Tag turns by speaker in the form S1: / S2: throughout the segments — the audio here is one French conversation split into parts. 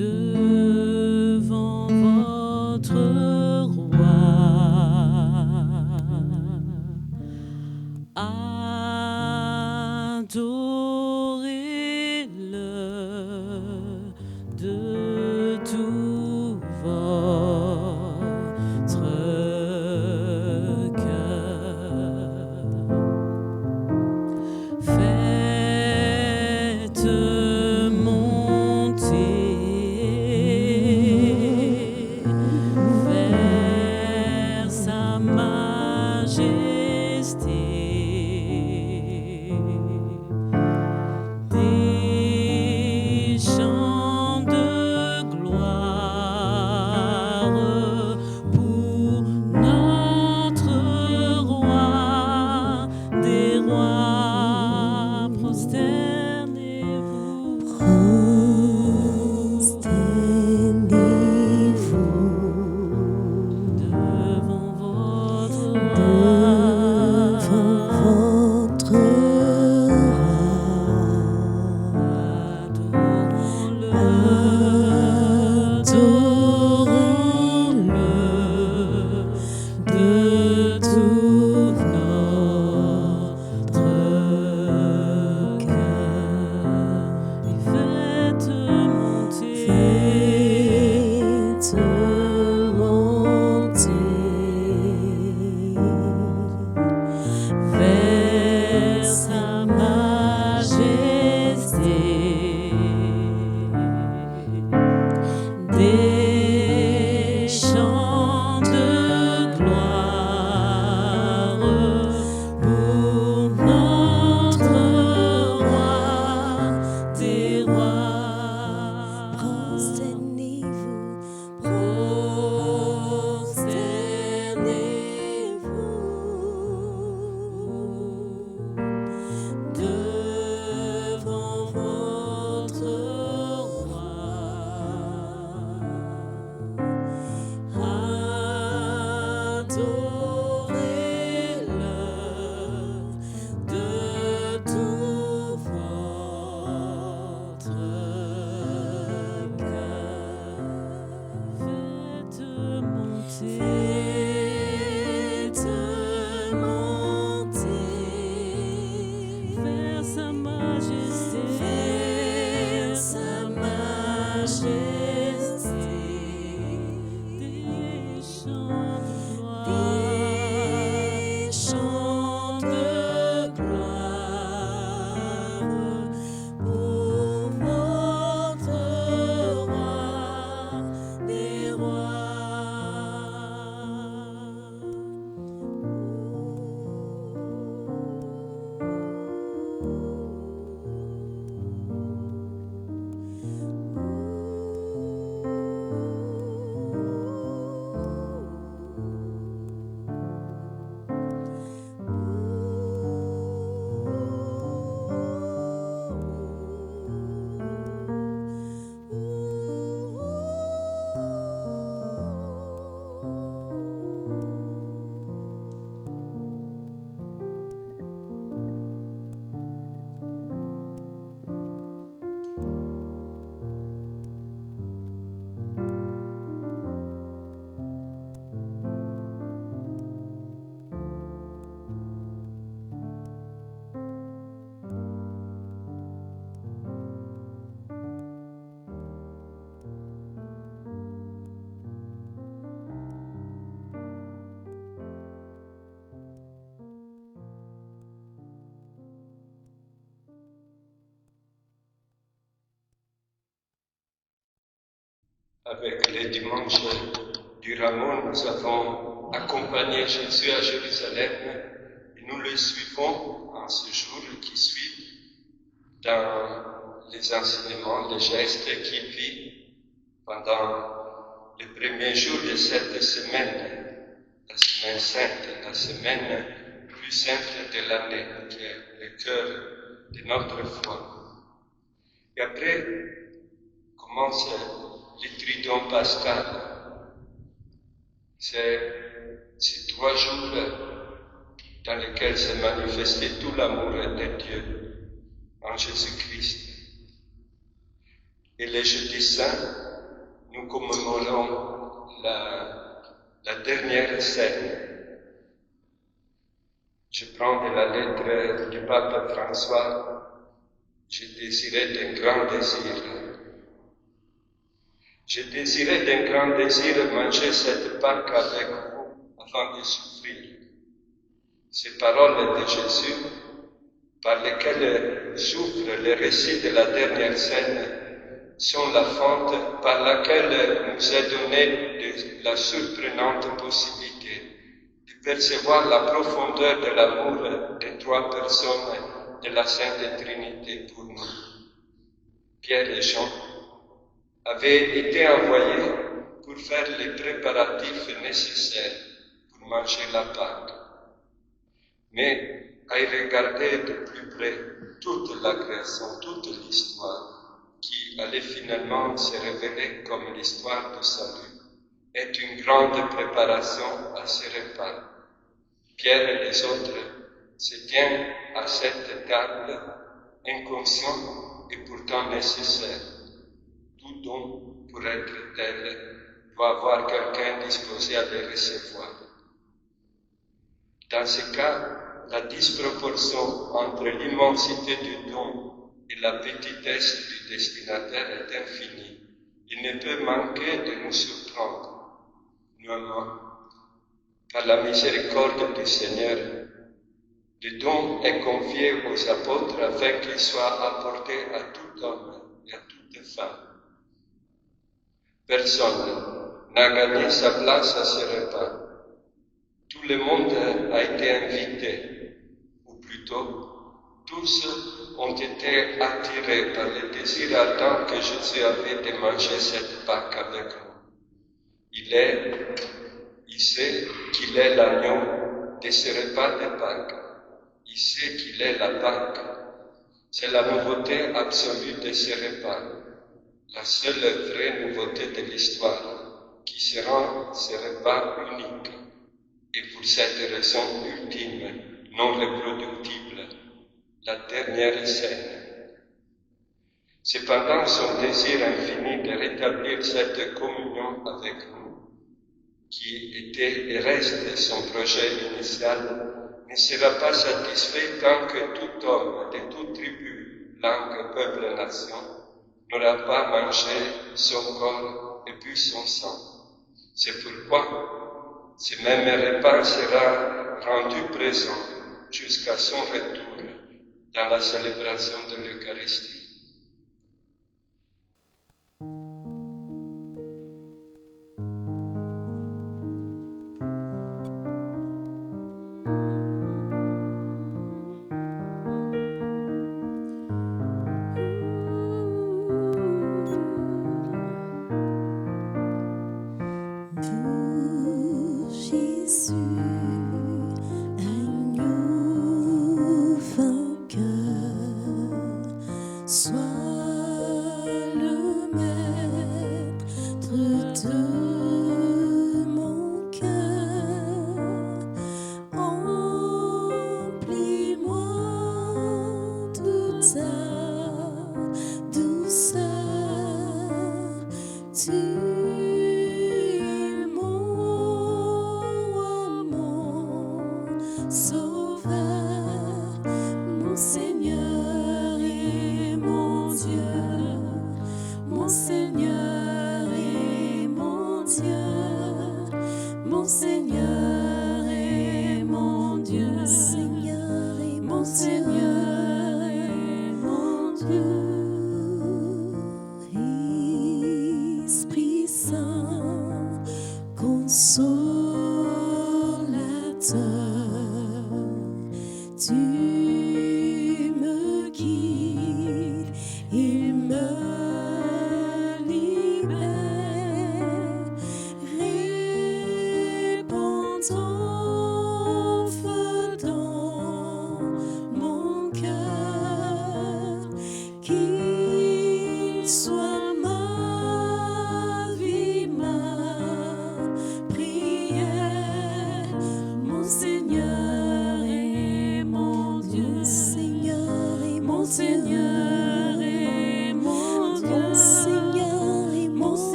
S1: devant votre roi. Adorez-le de tout votre cœur. Faites monter vers sa majesté des chants de gloire pour notre roi des rois. Prosternez-vous devant votre Adorons-le de tout notre cœur et faites monter vers sa majesté des chants de gloire pour notre roi des rois. Prosternez-vous devant votre roi. Adorez-le de tout votre cœur. Faites monter vers sa majesté des chants de gloire pour votre roi des rois.
S2: Avec les dimanches du Rameau, nous avons accompagné Jésus à Jérusalem et nous le suivons en ce jour qui suit dans les enseignements, les gestes qu'il vit pendant les premiers jours de cette semaine, la semaine sainte, la semaine plus sainte de l'année, qui est le cœur de notre foi. Et après commence le Triduum pascal. C'est ces 3 jours dans lesquels s'est manifesté tout l'amour de Dieu en Jésus-Christ. Et le jeudi saint, nous commémorons la dernière scène. Je prends de la lettre du pape François. Je désirais d'un grand désir. Je désirais d'un grand désir manger cette Pâque avec vous avant de souffrir. Ces paroles de Jésus, par lesquelles souffre le récit de la dernière scène, sont la fente par laquelle nous est donnée la surprenante possibilité de percevoir la profondeur de l'amour des trois personnes de la Sainte Trinité pour nous. Pierre et Jean avaient été envoyés pour faire les préparatifs nécessaires pour manger la Pâque. Mais à y regarder de plus près toute la création, toute l'histoire, qui allait finalement se révéler comme l'histoire du salut, est une grande préparation à ce repas. Pierre et les autres se tiennent à cette table, inconscients et pourtant nécessaires. Tout don, pour être tel, doit avoir quelqu'un disposé à les recevoir. Dans ce cas, la disproportion entre l'immensité du don et la petitesse du destinataire est infinie. Il ne peut manquer de nous surprendre. Néanmoins, par la miséricorde du Seigneur, le don est confié aux apôtres afin qu'il soit apporté à tout homme et à toute femme. Personne n'a gagné sa place à ce repas. Tout le monde a été invité, ou plutôt, tous ont été attirés par le désir ardent que Jésus avait de manger cette Pâque avec nous. Il sait qu'il est l'agneau de ce repas de Pâques. Il sait qu'il est la Pâque. C'est la nouveauté absolue de ce repas, la seule vraie nouveauté de l'histoire, qui se rend ce repas unique. Et pour cette raison ultime, non reproductible, la dernière scène. Cependant, son désir infini de rétablir cette communion avec nous, qui était et reste son projet initial, ne sera pas satisfait tant que tout homme de toute tribu, langue, peuple, nation n'aura pas mangé son corps et bu son sang. C'est pourquoi ce même repas sera rendu présent jusqu'à son retour dans la célébration de l'Eucharistie.
S1: Jésus, agneau vainqueur,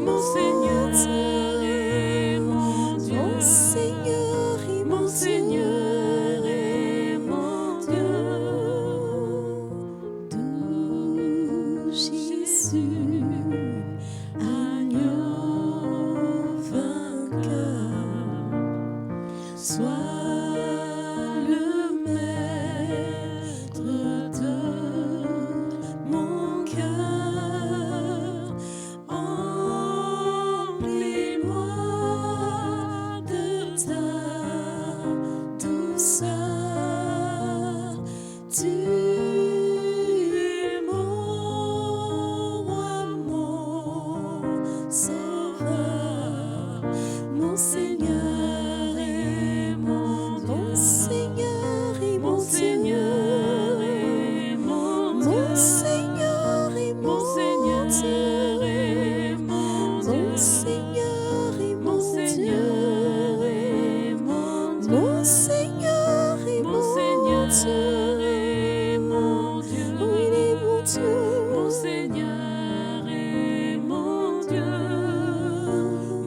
S1: mon Seigneur et mon Dieu,
S3: mon Seigneur et
S1: mon
S3: mon
S1: Seigneur et mon Dieu,
S3: Doux Jésus, agneau vainqueur, sois le maître de mon cœur. Emplis-moi de ta douceur. Tu es mon roi, mon sauveur, mon Seigneur et mon Dieu, mon Seigneur et
S1: mon
S3: mon
S1: Seigneur
S3: Dieu,
S1: et mon
S3: mon
S1: Dieu,
S3: Seigneur et
S1: mon
S3: mon
S1: Seigneur
S3: Dieu,
S1: et mon Dieu,
S3: mon Seigneur et
S1: mon
S3: mon
S1: Seigneur
S3: Dieu,
S1: et mon Dieu,
S3: mon Seigneur et
S1: mon
S3: mon
S1: Seigneur
S3: Dieu,
S1: et mon Dieu,
S3: oui, il est mon Dieu,
S1: mon Seigneur et mon Dieu,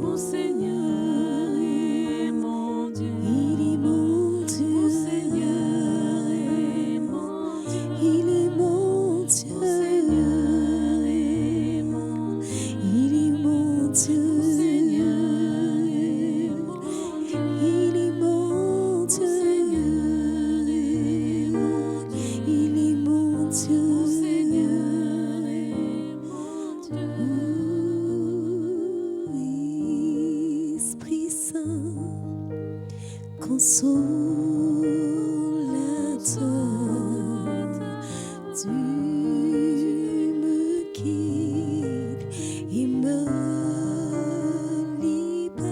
S1: mon Seigneur et mon Dieu,
S3: il est mon Dieu,
S1: mon Seigneur et mon Dieu,
S3: il est mon Dieu,
S1: mon Seigneur et mon Dieu,
S3: il est mon Dieu,
S1: Seigneur et mon Dieu,
S3: il est mon Dieu,
S1: Seigneur et mon Dieu,
S3: il est mon Dieu,
S1: mon Seigneur et mon Dieu.
S3: Esprit Saint, consolateur, tu me guides et me libères.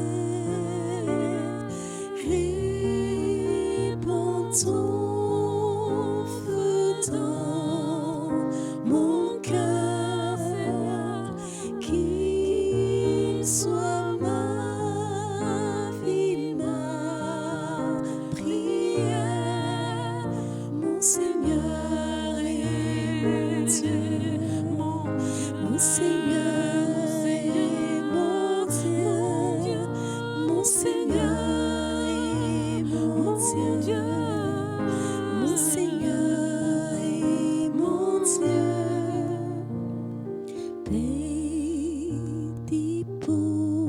S3: Répands ton feu dans mon cœur, qu'il soit ma vie, ma prière, mon Seigneur et mon Dieu, mon Seigneur et mon Dieu, mon Seigneur et mon Dieu, mon Seigneur et mon Dieu, petit pour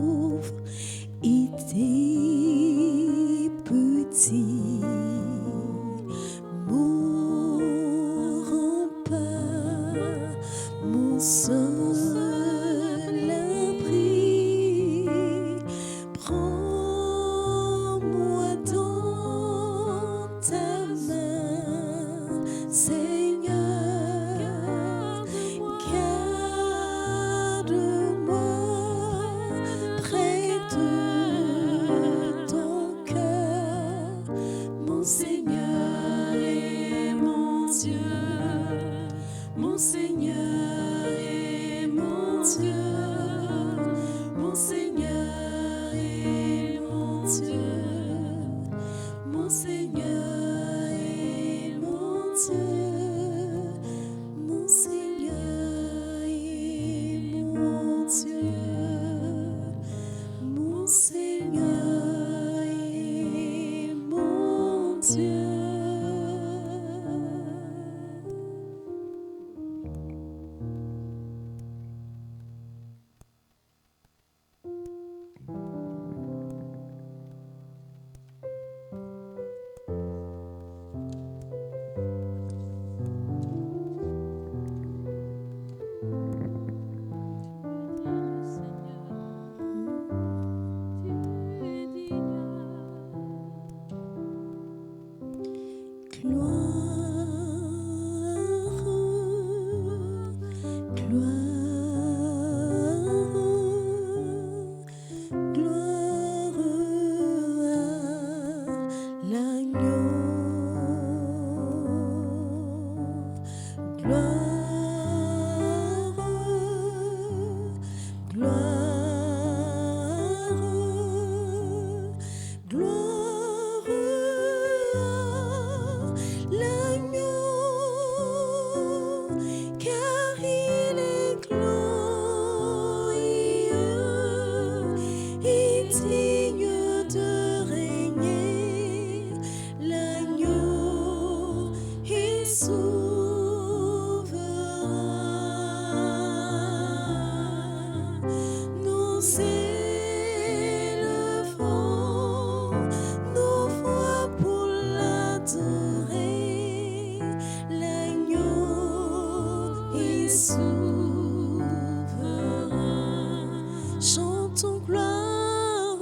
S3: chantons gloire.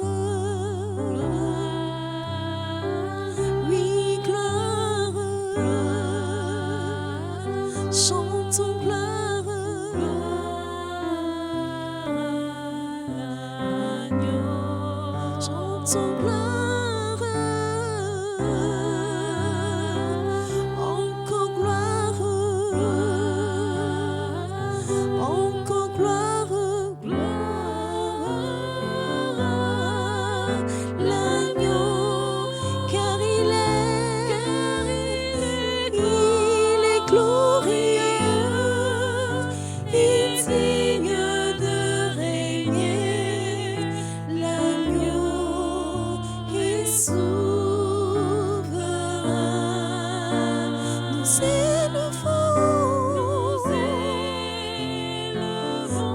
S3: Oui, gloire. Chantons gloire. Chantons gloire. Encore gloire. Encore gloire. Gloire. L'agneau, car il est glorieux et digne de régner. L'agneau est souverain. Nous élevons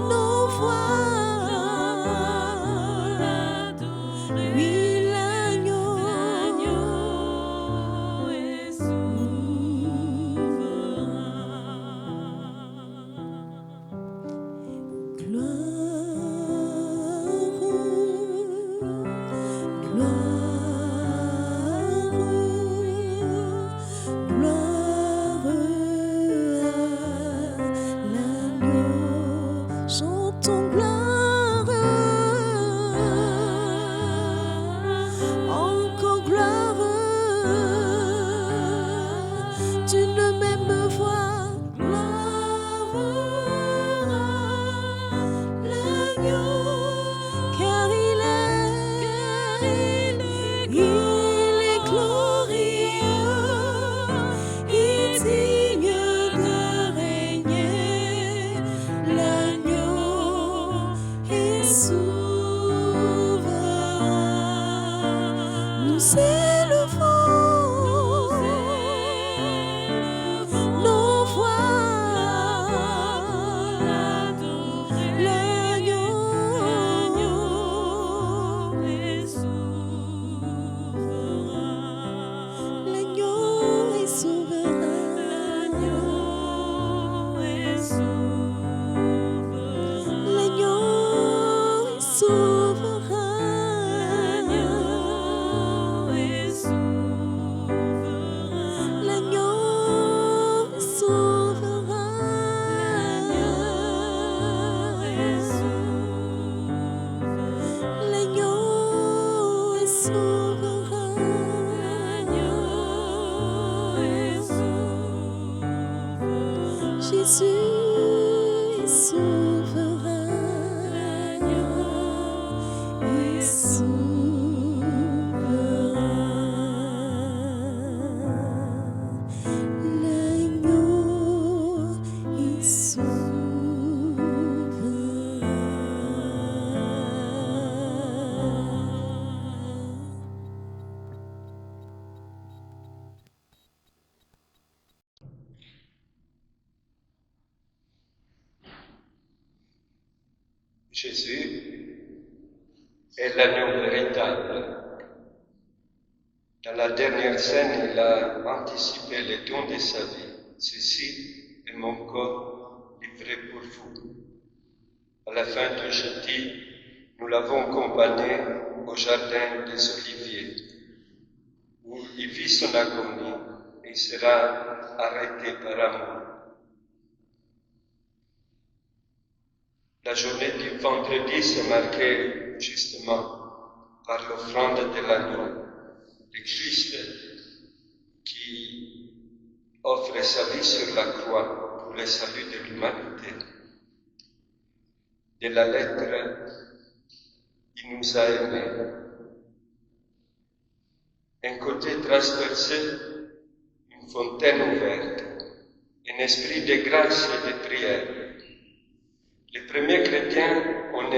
S3: nos voix. Oui, l'agneau est souverain. Gloire à l'agneau, chantons gloire, encore gloire, d'une même voix, gloire à l'agneau, car il est glorieux et digne de régner. L'agneau est souverain. Nous élevons nos voix. L'agneau est souverain. L'agneau est souverain. L'agneau est souverain. L'agneau est souverain. L'agneau est souverain. L'agneau est souverain. L'agneau est souverain. Jésus est souverain. L'agneau est souverain. L'agneau est souverain.
S2: Jésus est l'agneau véritable. Dans la dernière scène, il a anticipé les dons de sa vie. Ceci est mon corps livré pour vous. À la fin du jeudi, nous l'avons accompagné au jardin des Oliviers, où il vit son agonie et sera arrêté par amour. La journée du vendredi s'est marquée justement par l'offrande de l'agneau, le Christ qui offre sa vie sur la croix pour le salut de l'humanité. De la lettre, il nous a aimés. Un côté transpercé, une fontaine ouverte, un esprit de grâce et de prière. Les premiers chrétiens ont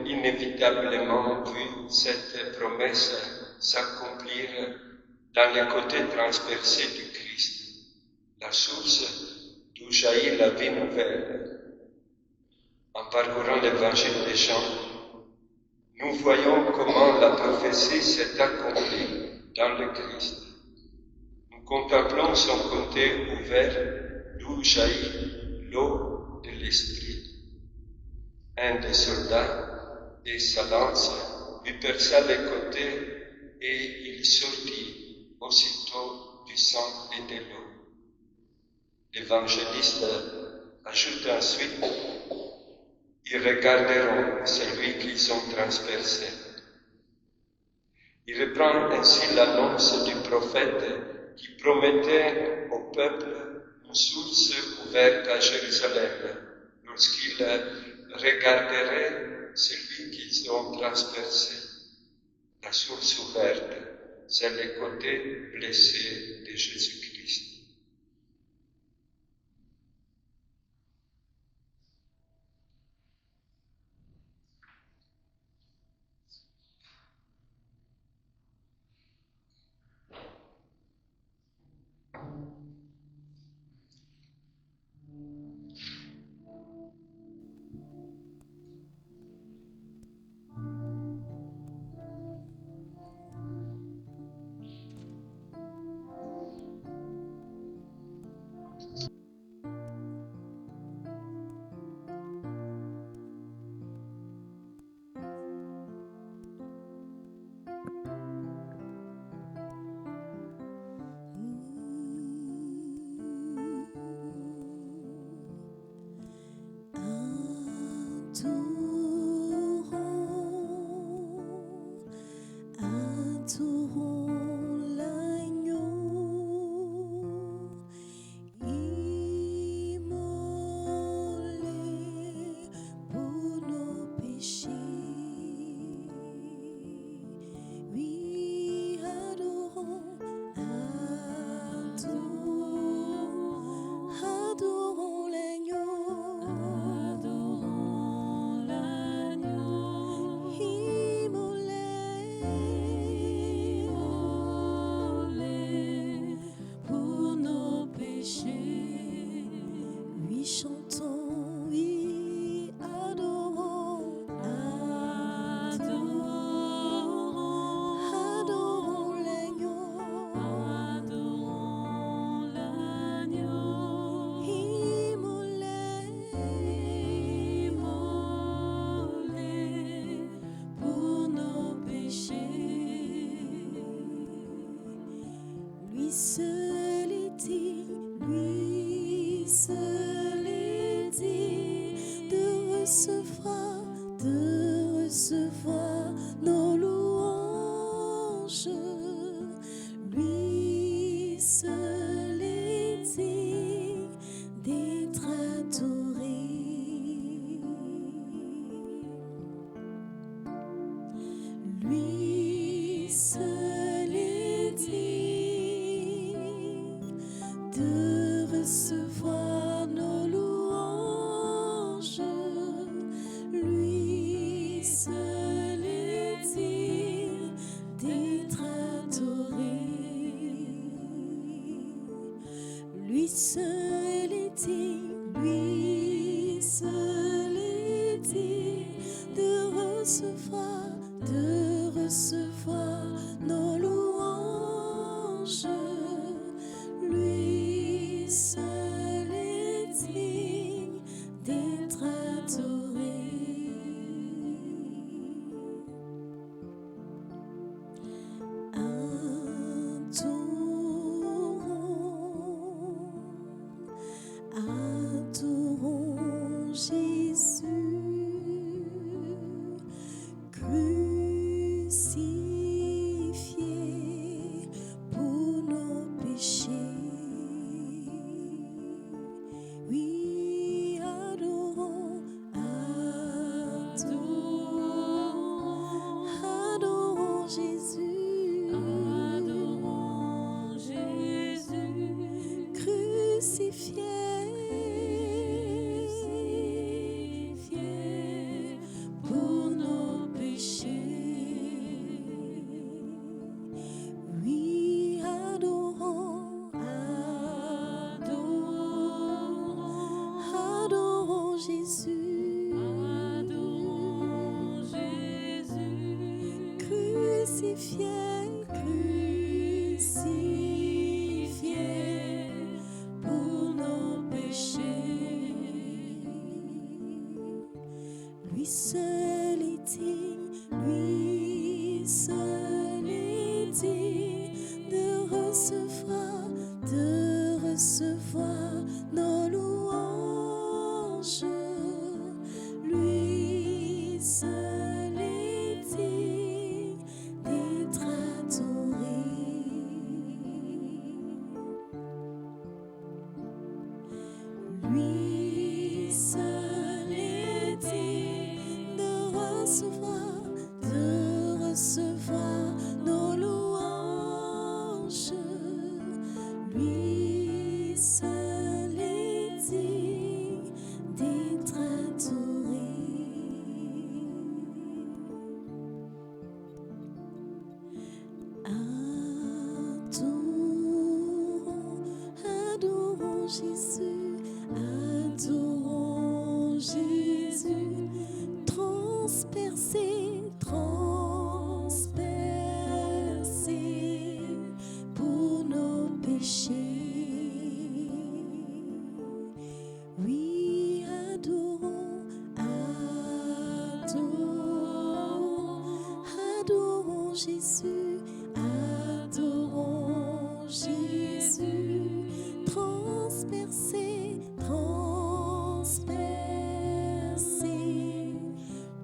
S2: inévitablement vu cette promesse s'accomplir dans le côté transpercé du Christ, la source d'où jaillit la vie nouvelle. En parcourant l'évangile de Jean, nous voyons comment la prophétie s'est accomplie dans le Christ. Nous contemplons son côté ouvert d'où jaillit l'eau de l'Esprit. Un des soldats et sa lance lui perça les côtés, et il sortit aussitôt du sang et de l'eau. L'évangéliste ajoute ensuite: ils regarderont celui qu'ils ont transpercé. Il reprend ainsi l'annonce du prophète qui promettait au peuple une source ouverte à Jérusalem lorsqu'ils regarderaient celui qu'ils ont transpercé. La source ouverte, c'est le côté blessé de Jésus-Christ.
S3: Adorons l'agneau immolé pour nos péchés. Oui, adorons l'agneau. Chantons, oui, adorons l'agneau, immolé pour nos péchés. Lui seul est digne, lui seul est digne de recevoir nos louanges. Lui seul est digne d'être adoré. Lui seul est digne de recevoir nos louanges. Lui seul est digne d'être adoré. Lui seul est digne, lui seul est digne de recevoir nos louanges. Lui seul est digne d'être adoré. Adorons Jésus crucifié pour nos péchés. Oui, adorons Jésus. Adorons Jésus crucifié pour nos péchés. Oui, adorons Jésus. Adorons Jésus crucifié pour nos péchés. Lui seul est digne. recevoir nos louanges. Lui seul est digne d'être adoré. Lui seul est digne de recevoir nos louanges. Lui seul est digne d'être adoré. Adorons Jésus, adorons Jésus, transpercé pour nos péchés. Oui, adorons Jésus, adorons Jésus, transpercé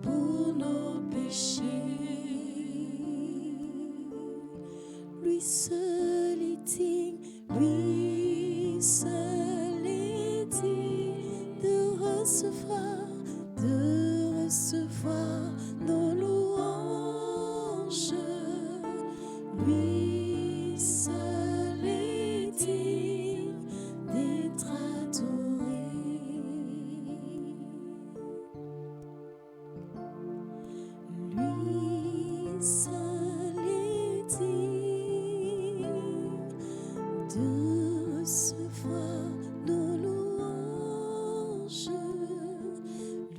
S3: pour nos péchés. Lui seul est digne, lui seul est digne de recevoir nos louanges. Lui seul est digne d'être adoré. Lui seul est digne de recevoir nos louanges.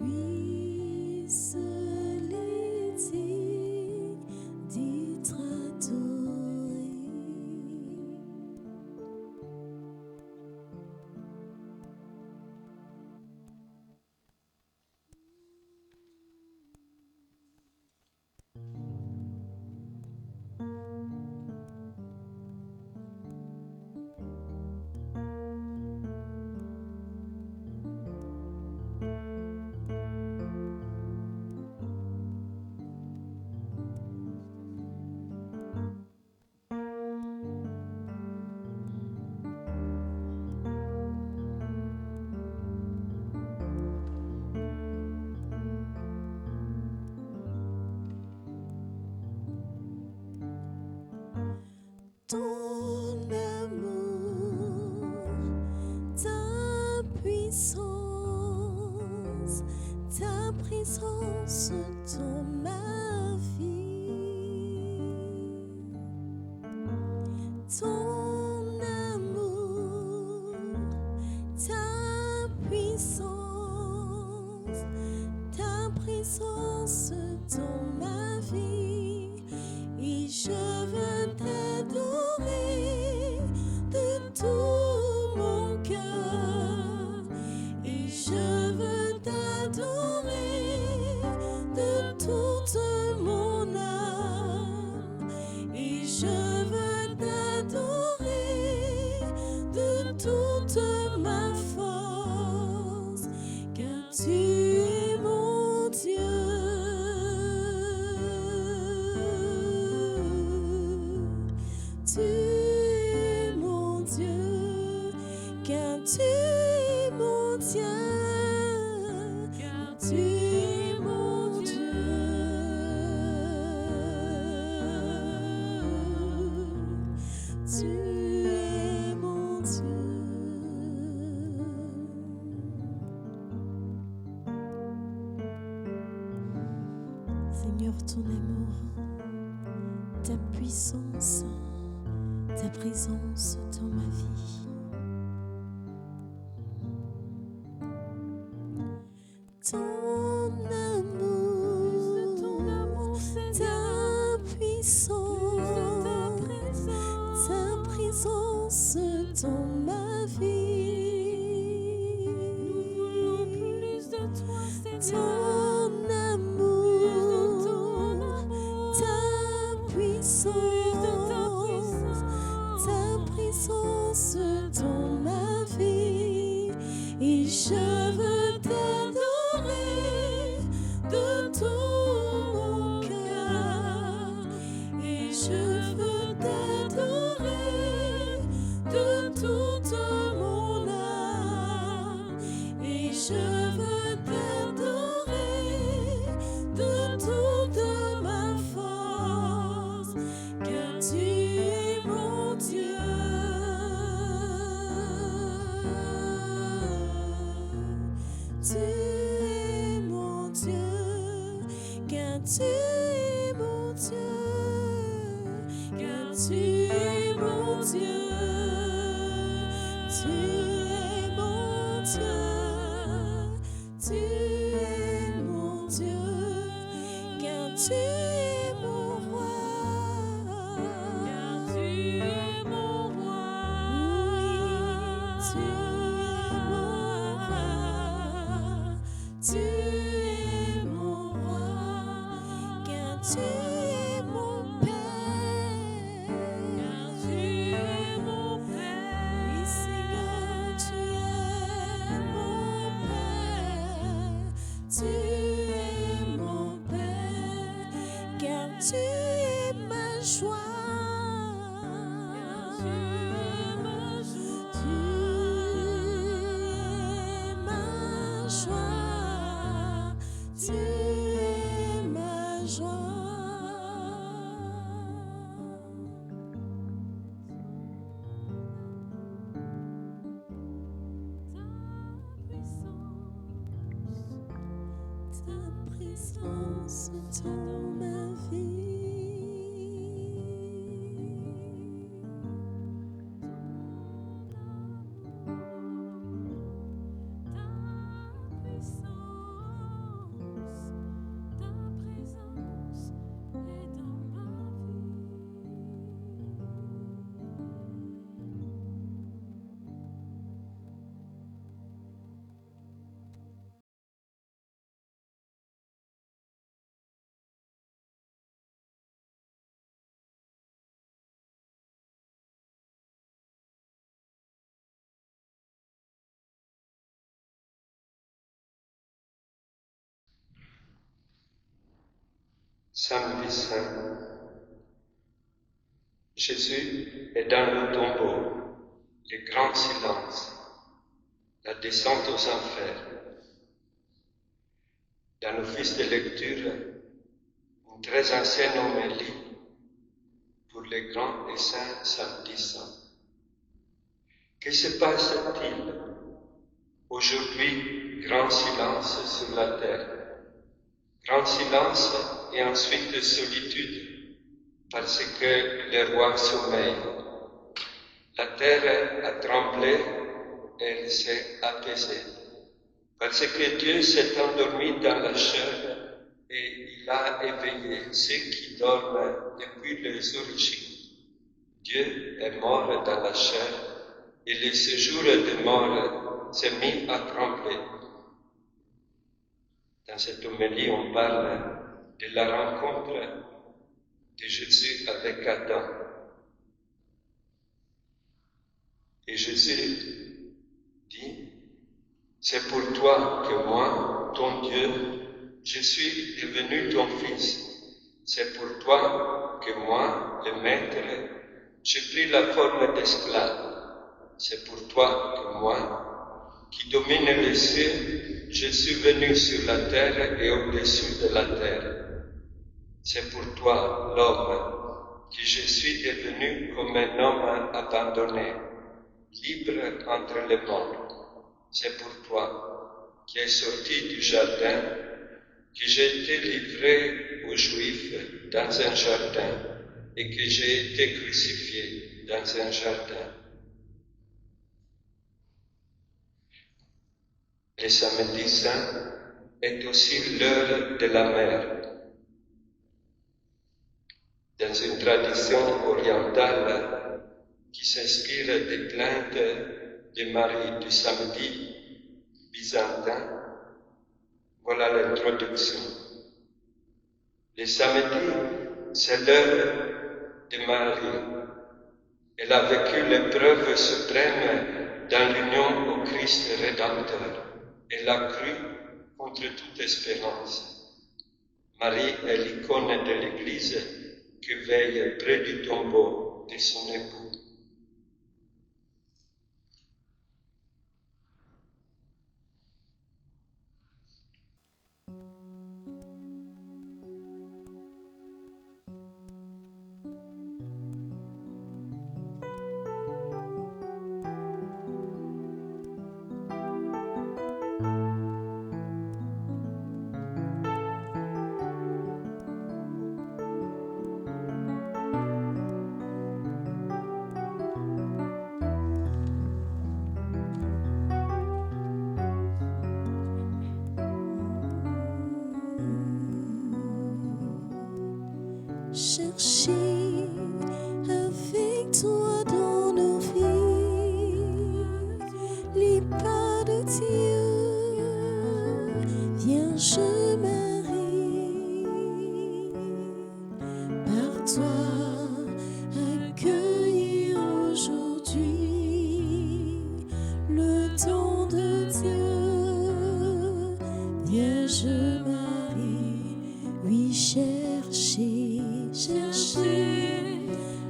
S3: Lui seul est digne d'être adoré. Ton amour, ta puissance, ta présence dans ma vie. Ton amour, ta puissance, ta présence dans ma vie. Et je veux t'adorer de tout mon cœur. Et je veux t'adorer de toute mon âme. Et je veux t'adorer de toute ma force, car tu es mon Dieu. Tu es mon Dieu, car tu es mon Dieu, car tu es mon Dieu. Tu es mon Dieu. Seigneur, ton amour, ta puissance, ta présence dans ma vie. Ton amour, ta puissance, ta présence dans ma vie.
S1: Nous voulons plus de toi, Seigneur.
S3: Ton amour, ta puissance, ta présence dans ma je veux t'adorer de tout mon cœur. Et je veux t'adorer de toute mon âme. Et je veux t'adorer de toute ma force, car tu es mon Dieu. Tu es mon Dieu, car tu es mon Dieu, car tu es mon Dieu. Tu es mon Dieu, tu es mon Dieu, car tu es mon roi, car tu es mon roi. Oui, tu es mon roi, tu es mon roi, car tu es mon Père, car tu es mon Père. Oui, Seigneur, tu es mon Père, tu es mon Père, car tu es ma joie. Tu es ma joie, tu es ma joie, tu es ma joie. Ta présence dans ma vie.
S2: Samedi Saint. Jésus est dans le tombeau, le grand silence, la descente aux enfers. Dans l'office de lecture, une très ancienne homélie pour les grands et saints samedi saint. Que se passe-t-il? Aujourd'hui, grand silence sur la terre. Grand silence et ensuite solitude, parce que le roi sommeille. La terre a tremblé et elle s'est apaisée, parce que Dieu s'est endormi dans la chair et il a éveillé ceux qui dorment depuis les origines. Dieu est mort dans la chair et le séjour de mort s'est mis à trembler. Dans cette homélie, on parle de la rencontre de Jésus avec Adam. Et Jésus dit, c'est pour toi que moi, ton Dieu, je suis devenu ton fils. C'est pour toi que moi, le Maître, j'ai pris la forme d'esclave. C'est pour toi que moi, qui domine les cieux, je suis venu sur la terre et au-dessus de la terre. C'est pour toi, l'homme, que je suis devenu comme un homme abandonné, libre entre les morts. C'est pour toi, qui es sorti du jardin, que j'ai été livré aux Juifs dans un jardin et que j'ai été crucifié dans un jardin. Le samedi saint est aussi l'heure de la mère. Dans une tradition orientale qui s'inspire des plaintes de Marie du samedi byzantin, voilà l'introduction. Le samedi, c'est l'heure de Marie. Elle a vécu l'épreuve suprême dans l'union au Christ Rédempteur. Elle a cru contre toute espérance. Marie est l'icône de l'Église qui veille près du tombeau de son époux.
S3: Chercher avec toi dans nos vies les pas de Dieu, Vierge Marie, par toi accueillir aujourd'hui le don de Dieu, Vierge Marie, oui chercher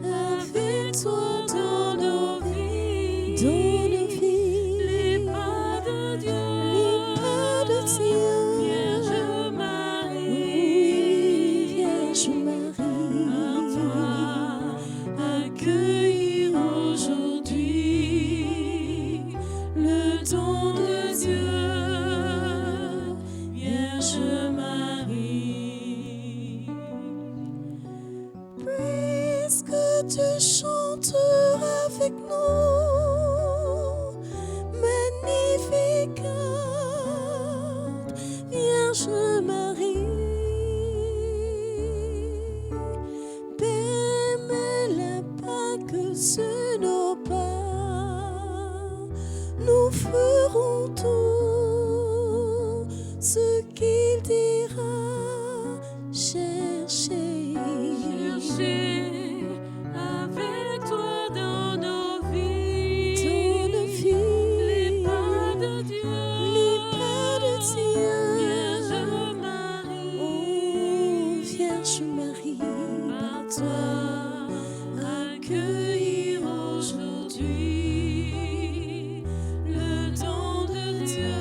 S3: avec toi dans nos vies, les pas de Dieu, Vierge Marie, oui, Vierge Marie, par toi accueillir aujourd'hui le don de Dieu, Vierge Marie. Puisque tu chantes avec nous, Magnificat, Vierge Marie, permets-la pas que sur nos pas, nous ferons tout ce qu'il dira. Chercher avec toi dans nos vies, les pas de Dieu, Vierge Marie, oh Vierge Marie, par toi accueillir aujourd'hui le don de Dieu,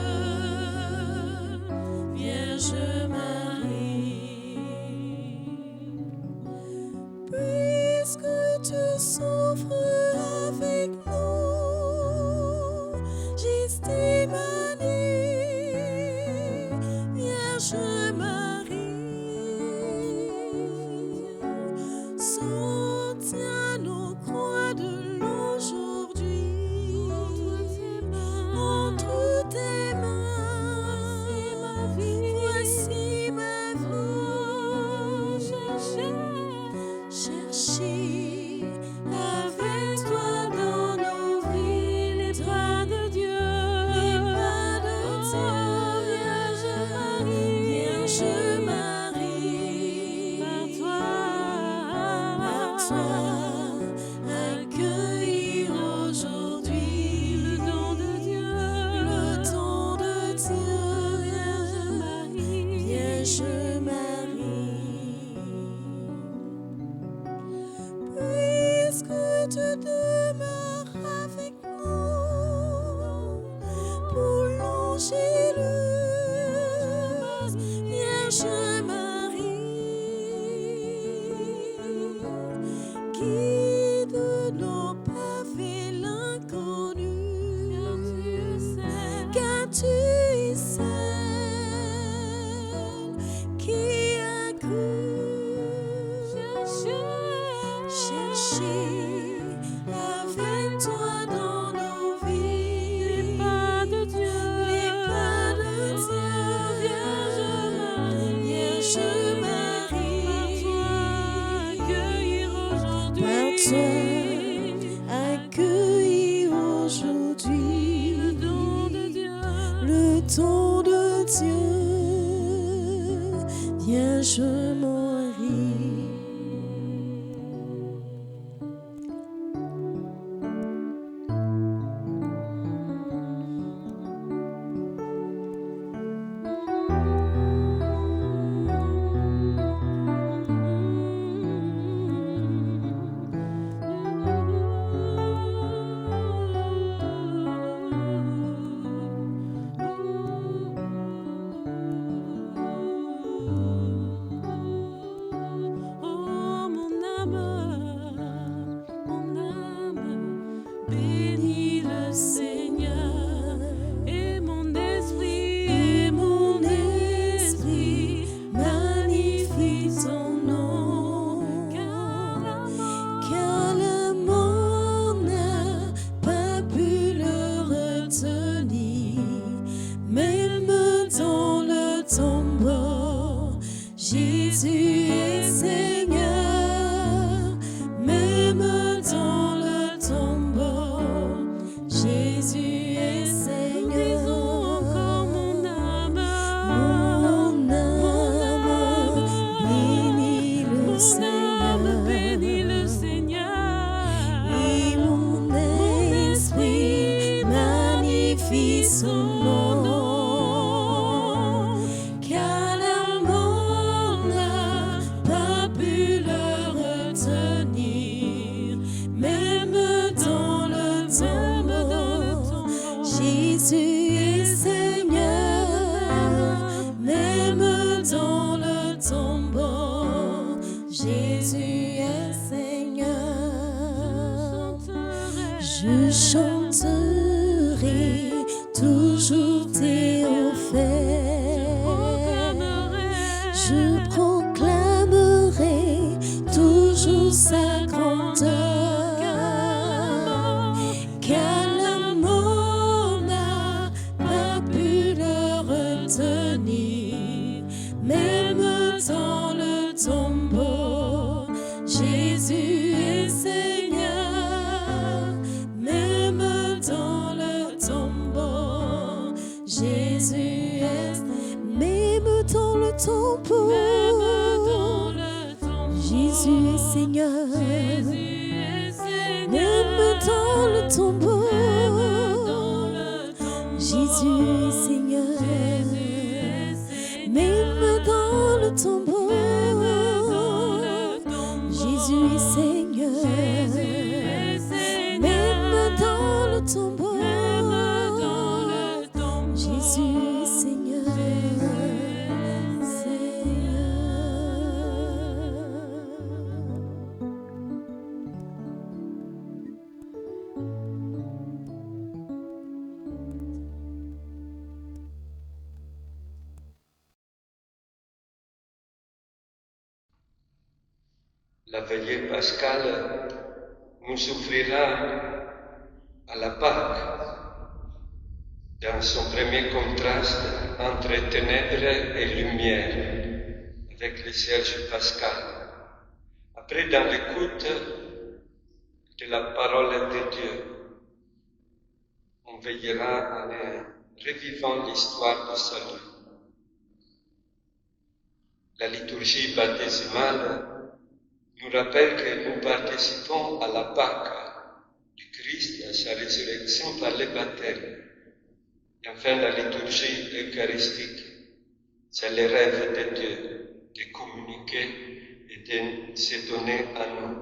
S3: Vierge Marie. Puisque tu souffres avec nous, Gestimanie, Vierge Marie, soutiens nos croix de l'aujourd'hui entre tes mains. Voici ma vie, chercher avec toi dans nos vies les pas de Dieu, Vierge Marie, par toi accueillir aujourd'hui le don de Dieu, Vierge Marie. Puisque tu demeures avec nous pour l'Angélus, Vierge Marie, guide nos pas vers l'inconnu, car tu es celle qui a cru. Chercher avec toi dans nos vies les pas de Dieu, Vierge Marie, par toi accueillir aujourd'hui le don de Dieu, Vierge Marie. Jésus est Seigneur. Je chanterai toujours tes hauts faits. Je proclamerai toujours sa grandeur. Car l'amour n'a pas pu le retenir, même dans le tombeau. Jésus est Seigneur, même dans le tombeau. Jésus est, même dans le tombeau. Jésus est Seigneur, même dans le tombeau. Jésus est Seigneur, même dans le tombeau. Jésus est Seigneur, même dans le tombeau. Jésus est Seigneur,
S2: La veillée pascale nous ouvrira à la Pâque, dans son premier contraste entre ténèbres et lumière, avec le Serge pascal. Après, dans l'écoute de la parole de Dieu, on veillera en revivant l'histoire du salut. La liturgie baptismale nous rappelle que nous participons à la Pâque du Christ, à sa résurrection par le baptême. Et enfin, la liturgie eucharistique, c'est le rêve de Dieu, de communiquer et de se donner à nous,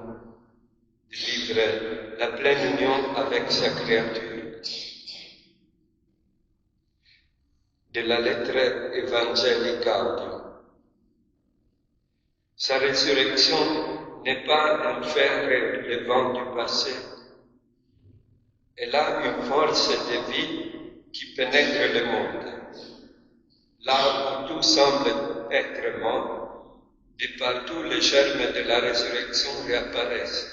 S2: de vivre la pleine union avec sa créature. De la lettre évangélique Gaudium. Sa résurrection n'est pas un fer relevant du passé. Elle a une force de vie qui pénètre le monde. Là où tout semble être mort, de partout les germes de la résurrection réapparaissent.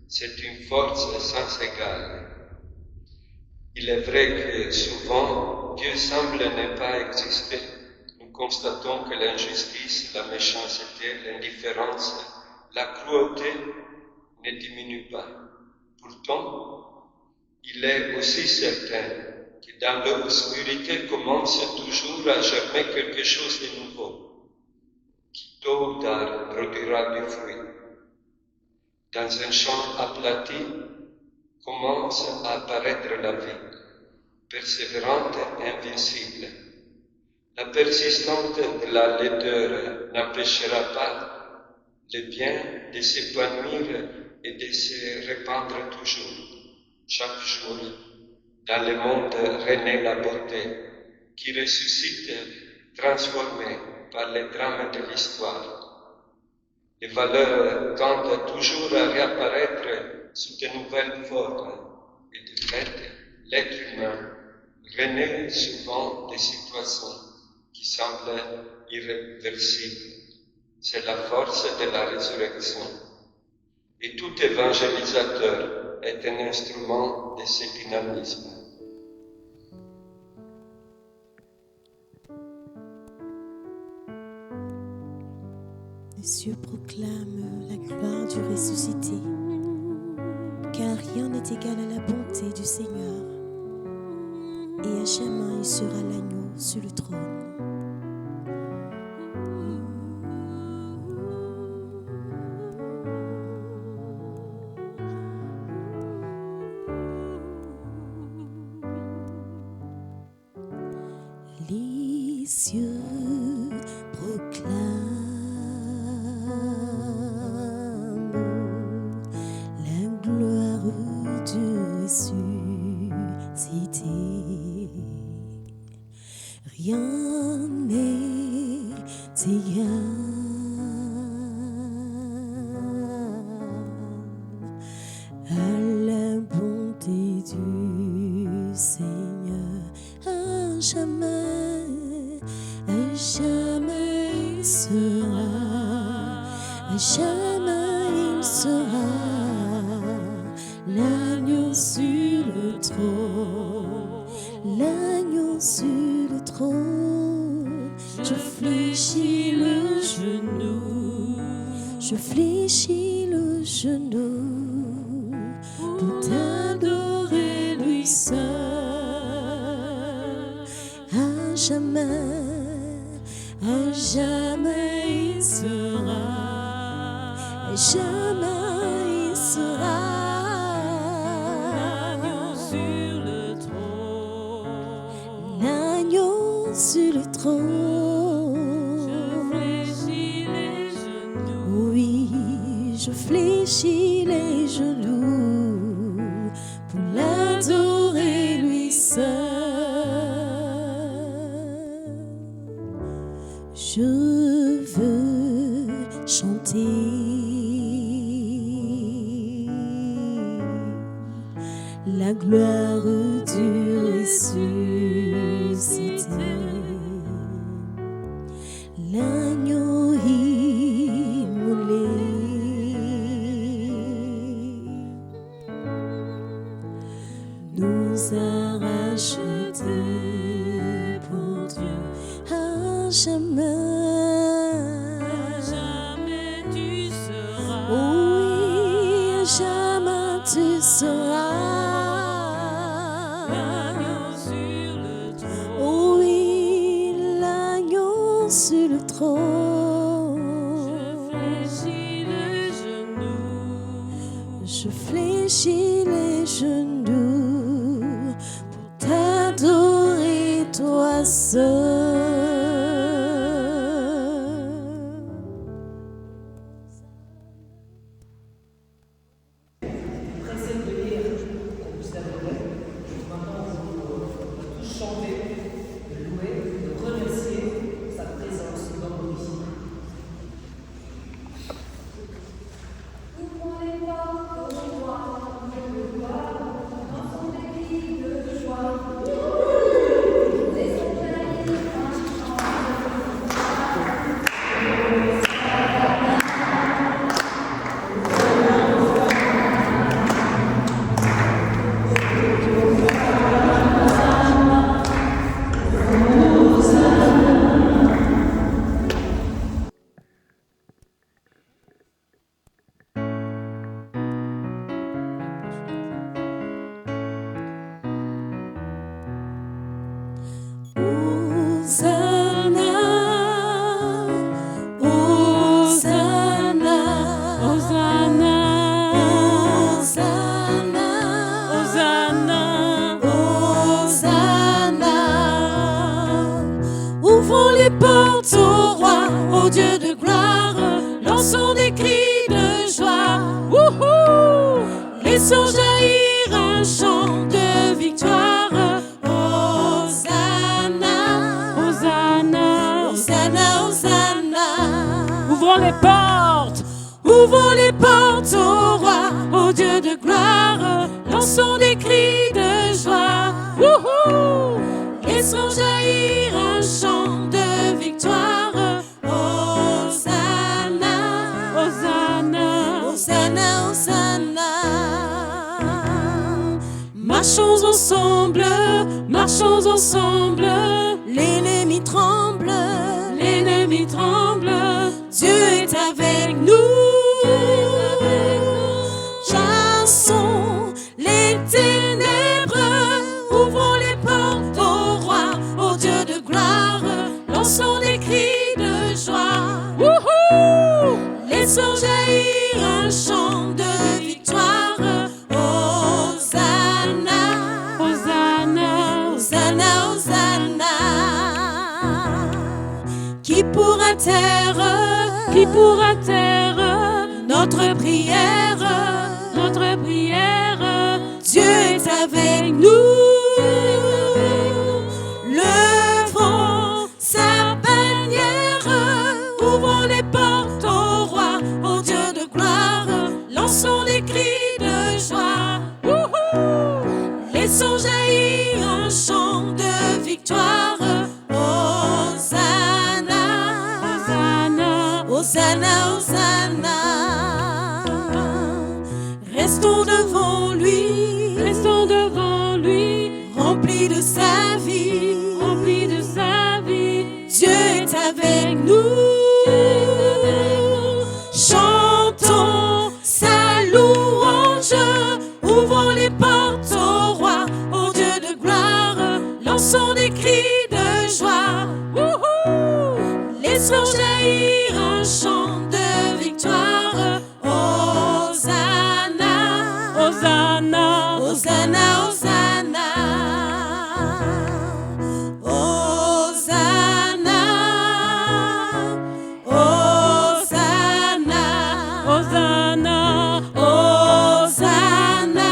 S2: C'est une force sans égale. Il est vrai que souvent, Dieu semble ne pas exister. Nous constatons que l'injustice, la méchanceté, l'indifférence, la cruauté ne diminuent pas. Pourtant, il est aussi certain que dans l'obscurité commence toujours à germer quelque chose de nouveau, qui tôt ou tard produira du fruit. Dans un champ aplati commence à apparaître la vie, persévérante et invincible. La persistance de la laideur n'empêchera pas le bien de s'épanouir et de se répandre toujours. Chaque jour, dans le monde renaît la beauté qui ressuscite transformée par les drames de l'histoire. Les valeurs tendent toujours à réapparaître sous de nouvelles formes et de fait, l'être humain renaît souvent des situations qui semblent irréversibles. C'est la force de la résurrection. Et tout évangélisateur est un instrument de ce dynamisme.
S3: Les cieux proclament la gloire du ressuscité, car rien n'est égal à la bonté du Seigneur, et à jamais il sera l'agneau sur le trône. Les cieux proclament la gloire du ressuscité. Rien n'est égal jamais il sera l'agneau sur le trône, l'agneau sur le trône. Je fléchis le genou, je fléchis le genou pour t'adorer lui seul. À jamais il sera, à jamais il sera l'agneau sur le trône, l'agneau sur le trône. Je fléchis les genoux, oui, je fléchis les genoux pour l'adorer lui seul. Je veux chanter la gloire du ressuscité, l'agneau immolé. Nous a rachetés pour Dieu à jamais. Tu seras l'agneau sur le trône. Oh oui, l'agneau sur le trône. Je fléchis les genoux pour t'adorer toi seul. Ouvrons les portes au roi, au Dieu de gloire, lançons des cris de joie. Wouhou! Laissons jaillir un chant de victoire. Hosanna, Hosanna, Hosanna, Hosanna. Ouvrons les portes au roi, au Dieu de gloire, lançons des cris de joie. Wouhou! Laissons jaillir un chant de victoire. Hosanna, Hosanna, Hosanna, Hosanna. Marchons ensemble, marchons ensemble. L'ennemi tremble, l'ennemi tremble. Dieu est avec nous. Chassons les ténèbres, ouvrons les portes au roi, au Dieu de gloire, lançons des cris de joie. Wouhou! Laissons jaillir un chant de victoire. Hosanna, Hosanna, Hosanna, Hosanna. Qui pourra taire notre prière, notre prière? Dieu est avec nous. Levons sa bannière, ouvrons les portes au roi, au Dieu de gloire, lançons des cris de joie. Wouhou! Laissons jaillir un chant de victoire. Restons devant lui,
S1: restons devant lui,
S3: remplis de sa vie.
S1: remplis de sa vie.
S3: Dieu est avec nous. Chantons sa louange, ouvrons les portes au roi, au Dieu de gloire, lançons des cris de joie. Laissons jaillir un chant de victoire. Hosanna,
S1: Hosanna,
S3: Hosanna, Hosanna. Hosanna, Hosanna,
S1: Hosanna,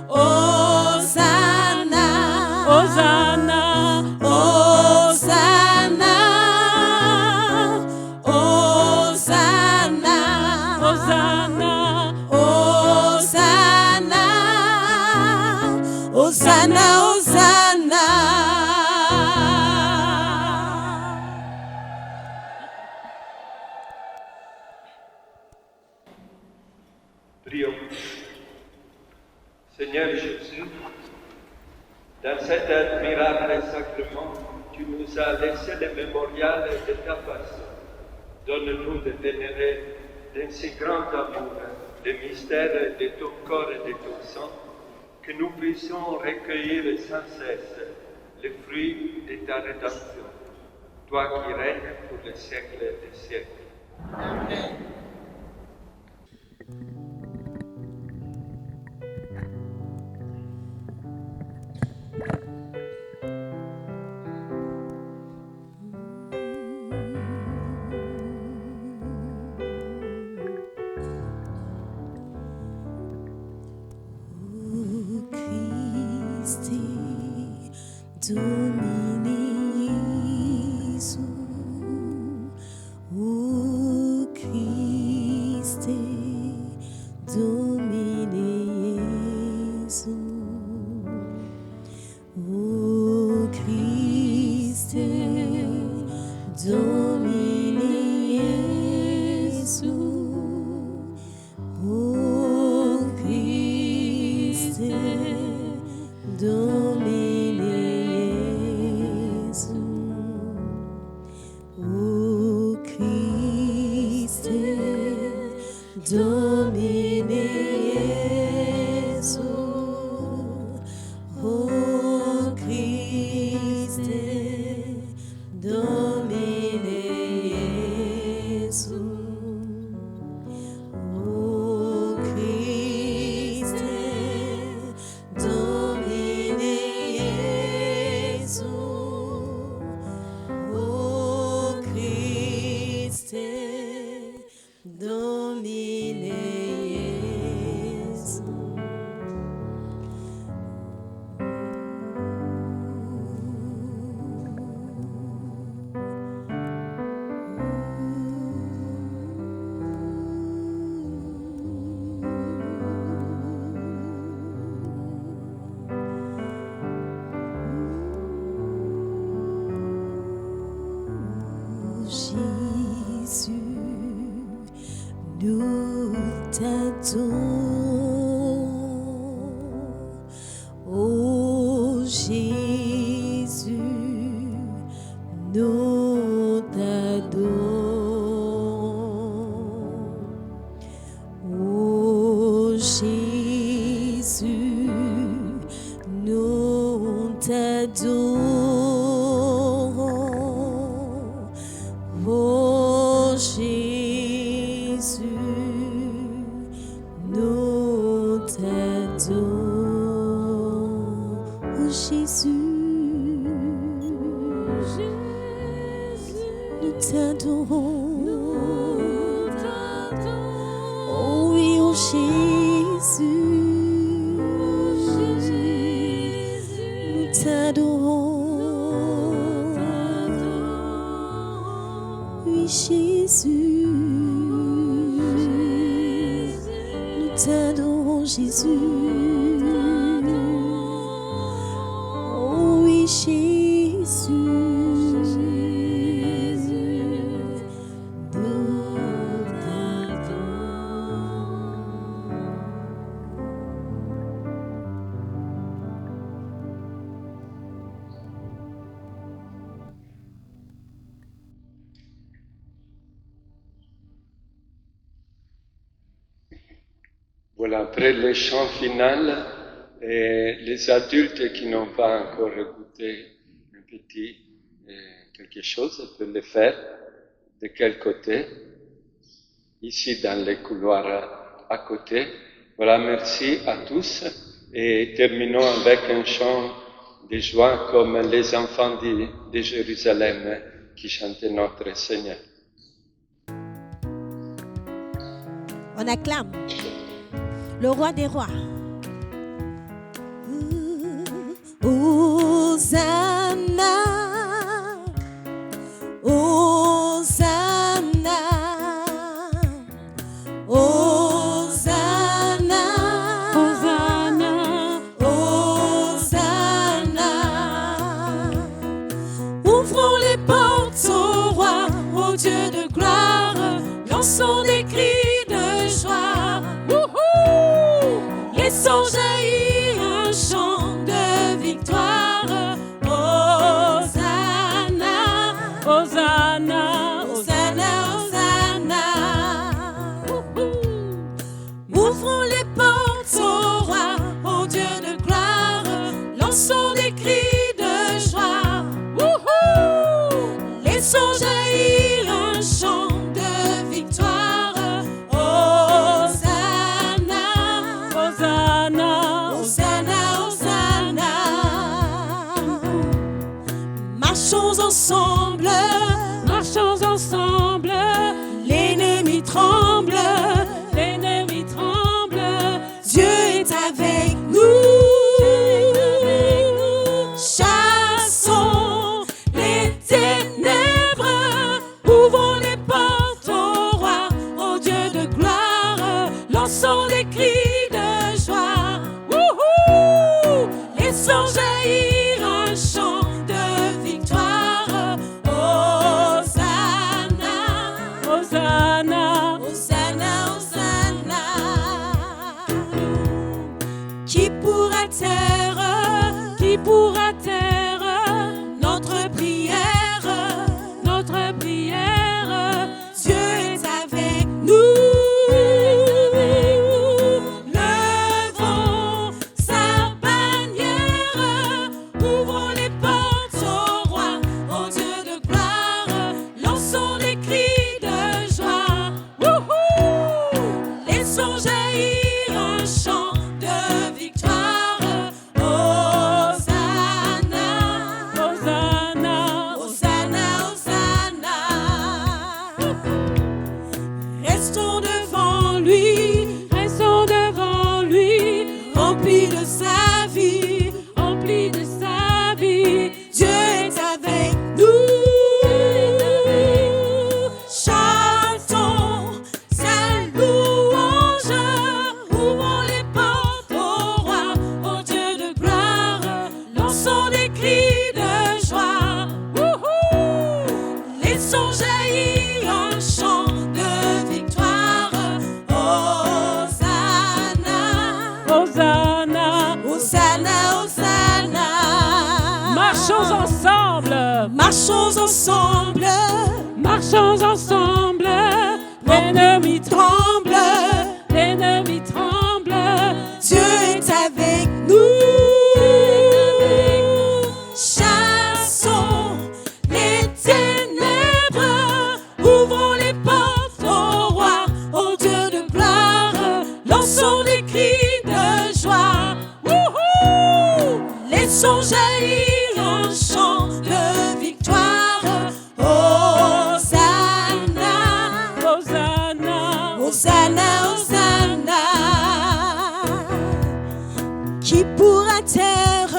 S3: Hosanna, Hosanna,
S1: Hosanna,
S3: Hosanna, Hosanna,
S1: Hosanna,
S3: Hosanna, Hosanna.
S2: Prions. Seigneur Jésus, dans cet admirable sacrement, tu nous as laissé le mémorial de ta passion. Donne-nous de vénérer d'un si grand amour le mystère de ton corps et de ton sang, que nous puissions recueillir sans cesse les fruits de ta rédemption. Toi qui règnes pour les siècles des siècles. Amen.
S3: Domine Jésus, ô Christ, domine Jésus, ô Christ, domine Jésus, ô Christ, domine. Domine Jésus, ô Christ, domine Jésus, ô Christ, domine Jésus, ô Christ, domine Jésus. Jésus, nous t'adorons. Oh Jésus, nous t'adorons. Oh Jésus, nous t'adorons. Oh Jésus, nous t'adorons. Oh Jésus, nous t'adorons. Oh oui, oh Jésus, nous t'adorons. Oui, Jésus, nous t'adorons, Jésus. Oh oui, Jésus, nous t'adorons.
S2: Voilà, après le chant final, les adultes qui n'ont pas encore goûté un petit quelque chose peuvent le faire. De quel côté? Ici dans les couloirs à côté. Voilà, merci à tous et terminons avec un chant de joie comme les enfants de Jérusalem qui chantaient notre Seigneur.
S3: On acclame le roi des rois. Hosanna, Hosanna, Hosanna,
S1: Hosanna,
S3: Hosanna. Ouvrons les portes au roi, au Dieu de gloire, lançons des cris de joie. Laissons jaillir un chant de victoire. Hosanna,
S1: Hosanna,
S3: Hosanna, Hosanna. Ouvrons les portes au roi, au Dieu de gloire, lançons des cris de joie. Laissons jaillir un chant de victoire. Hosanna,
S1: Hosanna,
S3: Hosanna, Hosanna. Marchons ensemble,
S1: marchons ensemble,
S3: l'ennemi tremble,
S1: l'ennemi tremble,
S3: Dieu est avec nous. Chassons les ténèbres, ouvrons les portes au roi, au Dieu de gloire, lançons des cris de joie. Laissons jaillir un chant de victoire. Hosanna,
S1: Hosanna,
S3: Hosanna, Hosanna. Qui pourra taire notre prière,
S1: notre prière,
S3: Dieu est avec nous. Levons sa bannière, ouvrons les portes au roi, au Dieu de gloire, lançons des cris de joie. Laissons jaillir un chant de victoire. Hosanna,
S1: Hosanna,
S3: Hosanna, Hosanna. Restons devant lui, remplis de sa vie,
S1: rempli de sa vie.
S3: Dieu est avec nous. Chantons sa louange, ouvrons les portes au roi, au Dieu de gloire, lançons des cris de joie. Laissons jaillir un chant de victoire. Hosanna,
S1: Hosanna,
S3: Hosanna, Hosanna.
S1: marchons ensemble,
S3: Marchons ensemble,
S1: marchons ensemble,
S3: l'ennemi tremble,
S1: l'ennemi tremble,
S3: Dieu est avec nous. Chassons les ténèbres, ouvrons les portes au roi, au Dieu de gloire, lançons des cris de joie. Laissons jaillir un chant de victoire. Hosanna,
S1: Hosanna,
S3: Hosanna, Hosanna. Qui pourra taire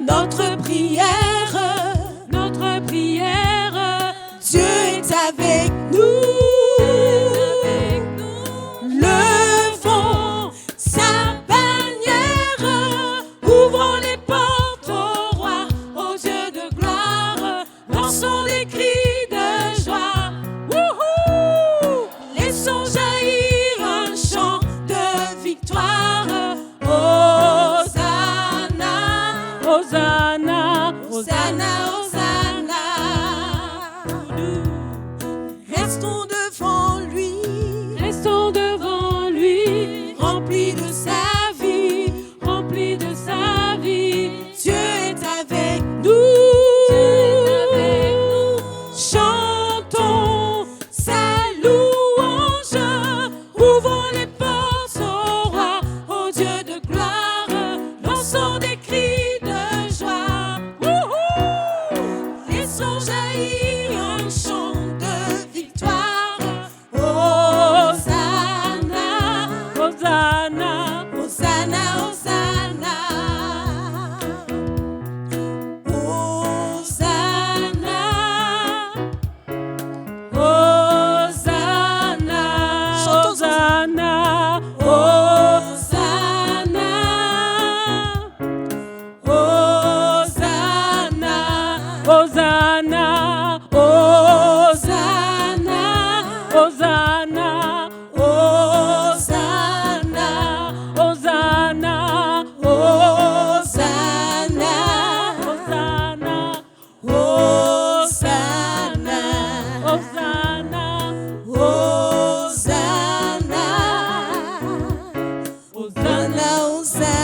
S3: notre prière,
S1: notre prière,
S3: Dieu est avec nous. Levons sa bannière, ouvrons les portes au roi, au Dieu de gloire, lançons des cris de joie.
S1: Hosanna, Hosanna, Hosanna, Hosanna, Hosanna, Hosanna, Hosanna, Hosanna, Hosanna, Hosanna, Hosanna, Hosanna.